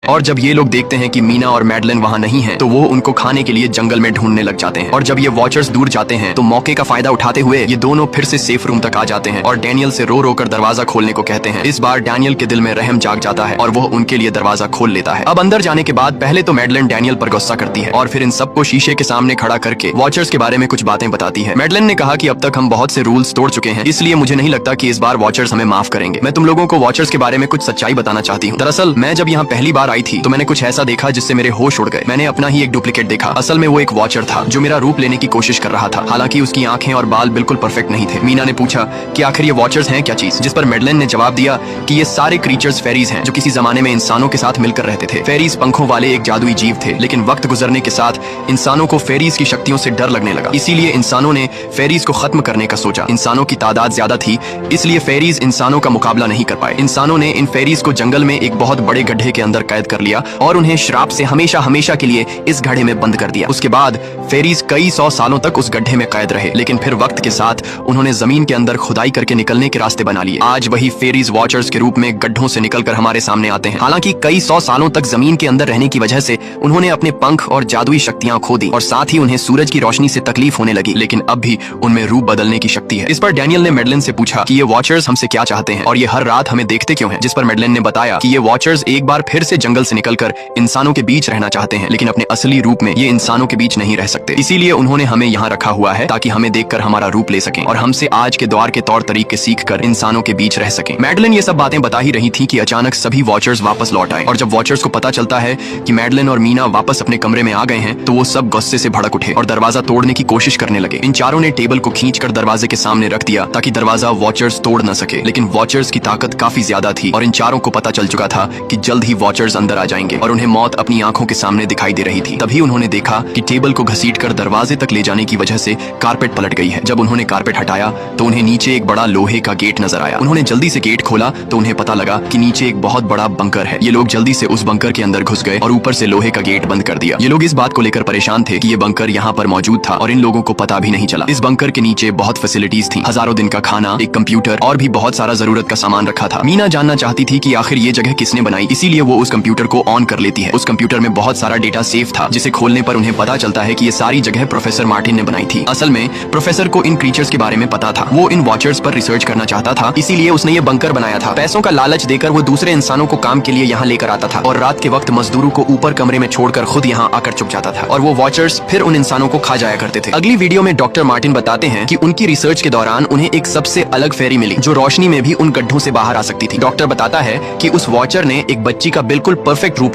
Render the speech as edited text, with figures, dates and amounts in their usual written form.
और जब ये लोग देखते हैं कि मीना और मैडलिन वहाँ नहीं है तो वो उनको खाने के लिए जंगल में ढूंढने लग जाते हैं। और जब ये वॉचर्स दूर जाते हैं तो मौके का फायदा उठाते हुए ये दोनों फिर से सेफ रूम तक आ जाते हैं और डैनियल से रो रो कर दरवाजा खोलने को कहते हैं। इस बार डैनियल के दिल में रहम जाग जाता है और वो उनके लिए दरवाजा खोल लेता है। अब अंदर जाने के बाद पहले तो मैडलिन डैनियल पर गुस्सा करती है और फिर इन सबको शीशे के सामने खड़ा करके वॉचर्स के बारे में कुछ बातें बताती है। मैडलिन ने कहा कि अब तक हम बहुत से रूल्स तोड़ चुके हैं, इसलिए मुझे नहीं लगता कि इस बार वॉचर्स हमें माफ करेंगे। मैं तुम लोगों को वॉचर्स के बारे में कुछ सच्चाई बताना चाहती हूँ। दरअसल मैं जब यहाँ पहली बार आई थी तो मैंने कुछ ऐसा देखा जिससे मेरे होश उड़ गए। मैंने अपना ही एक डुप्लीकेट देखा। असल में वो एक वॉचर था जो मेरा रूप लेने की कोशिश कर रहा था। हालांकि उसकी आंखें और बाल बिल्कुल परफेक्ट नहीं थे। मीना ने पूछा कि आखिर ये वॉचर्स हैं क्या चीज, जिस पर मैडलिन ने जवाब दिया कि ये सारे क्रीचर्स फेरीज हैं जो किसी जमाने में इंसानों के साथ मिलकर रहते थे। फेरीज पंखों वाले एक जादुई जीव थे, लेकिन वक्त गुजरने के साथ इंसानों को फेरीज की शक्तियों से डर लगने लगा। इसीलिए इंसानों ने फेरीज को खत्म करने का सोचा। इंसानों की तादाद ज्यादा थी, इसलिए फेरीज इंसानों का मुकाबला नहीं कर पाए। इंसानों ने इन फेरीज को जंगल में एक बहुत बड़े गड्ढे के अंदर कैद कर लिया और उन्हें श्राप से हमेशा हमेशा के लिए इस गड्ढे में बंद कर दिया। उसके बाद फेरीज कई 100 सालों तक उस गड्ढे में कैद रहे, लेकिन फिर वक्त के साथ उन्होंने जमीन के अंदर खुदाई करके निकलने के रास्ते बना लिए। आज वही फेरीज वॉचर्स के रूप में गड्ढों से निकलकर हमारे सामने आते हैं। हालांकि कई 100 सालों तक जमीन के अंदर रहने की वजह से उन्होंने अपने पंख और जादुई शक्तियां खो दी और साथ ही उन्हें सूरज की रोशनी से तकलीफ होने लगी, लेकिन अब भी उनमें रूप बदलने की शक्ति है। इस पर डैनियल ने मैडलिन से पूछा कि ये वॉचर्स हमसे क्या चाहते हैं और ये हर रात हमें देखते क्यों हैं, जिस पर मैडलिन ने बताया कि ये वॉचर्स एक बार फिर से जंगल से निकलकर इंसानों के बीच रहना चाहते हैं, लेकिन अपने असली रूप में ये इंसानों के बीच नहीं रह सकते। इसीलिए उन्होंने हमें यहाँ रखा हुआ है ताकि हमें देखकर हमारा रूप ले सकें और हमसे आज के दौर के तौर तरीके सीखकर इंसानों के बीच रह सकें। मैडलिन ये सब बातें बता ही रही थी कि अचानक सभी वॉचर्स वापस लौट आए और जब वॉचर्स को पता चलता है कि मैडलिन और मीना वापस अपने कमरे में आ गए हैं तो वो सब गुस्से से भड़क उठे और दरवाजा तोड़ने की कोशिश करने लगे। इन चारों ने टेबल को खींचकर दरवाजे के सामने रख दिया ताकि दरवाजा वॉचर्स तोड़ न सके, लेकिन वॉचर्स की ताकत काफी ज्यादा थी और इन चारों को पता चल चुका था कि जल्द ही वॉचर्स अंदर आ जाएंगे और उन्हें मौत अपनी आंखों के सामने दिखाई दे रही थी। तभी उन्होंने देखा कि टेबल को घसीटकर दरवाजे तक ले जाने की वजह से कारपेट पलट गई है। जब उन्होंने कारपेट हटाया तो उन्हें नीचे एक बड़ा लोहे का गेट नजर आया। उन्होंने जल्दी से गेट खोला तो उन्हें पता लगा कि नीचे एक बहुत बड़ा बंकर है। ये लोग जल्दी से उस बंकर के अंदर घुस गए और ऊपर से लोहे का गेट बंद कर दिया। ये लोग इस बात को लेकर परेशान थे कि ये बंकर यहाँ पर मौजूद था और इन लोगों को पता भी नहीं चला। इस बंकर के नीचे बहुत फैसिलिटीज थी, हजारों दिन का खाना, एक कंप्यूटर और भी बहुत सारा जरूरत का सामान रखा था। मीना जानना चाहती थी कि आखिर ये जगह किसने बनाई, इसीलिए वो उस कंप्यूटर को ऑन कर लेती है। उस कंप्यूटर में बहुत सारा डेटा सेफ था जिसे खोलने पर उन्हें पता चलता है कि ये सारी जगह प्रोफेसर मार्टिन ने बनाई थी। असल में प्रोफेसर को इन क्रीचर्स के बारे में पता था। वो इन वॉचर्स पर रिसर्च करना चाहता था, इसीलिए उसने ये बंकर बनाया था। पैसों का लालच देकर वो दूसरे इंसानों को काम के लिए यहाँ लेकर आता था और रात के वक्त मजदूरों को ऊपर कमरे में छोड़कर खुद यहाँ आकर छुप जाता था और वो वॉचर्स फिर उन इंसानों को खा जाया करते थे। अगली वीडियो में डॉक्टर मार्टिन बताते हैं कि उनकी रिसर्च के दौरान उन्हें एक सबसे अलग फेरी मिली जो रोशनी में भी उन गड्ढों से बाहर आ सकती थी। डॉक्टर बताता है कि उस वॉचर ने एक बच्ची का बिल्कुल परफेक्ट रूप